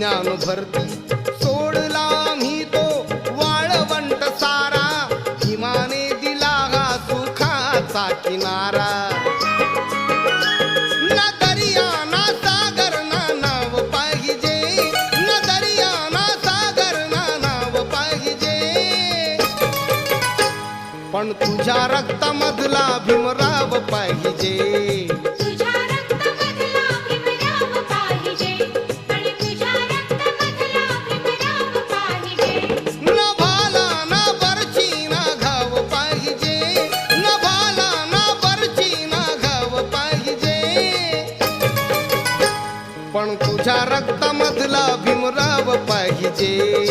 ज्ञान भरती सोडला मी तो वाळवंट सारा भीमाने दिला हा सुखाचा किनारा ना दर्या ना सागर ना नाव पाहिजे ना दर्या ना सागर ना नाव पाहिजे पण तुझ्या रक्तामधला भीमराव पाहिजे तुझ्या रक्तामधला भीमराव पाहिजे आणि तुझ्या रक्तामधला भीमराव पाहिजे न भाला ना बरची ना घाव पाहिजे न भाला ना बरची ना घाव पाहिजे पण तुझ्या रक्तामधला भीमराव पाहिजे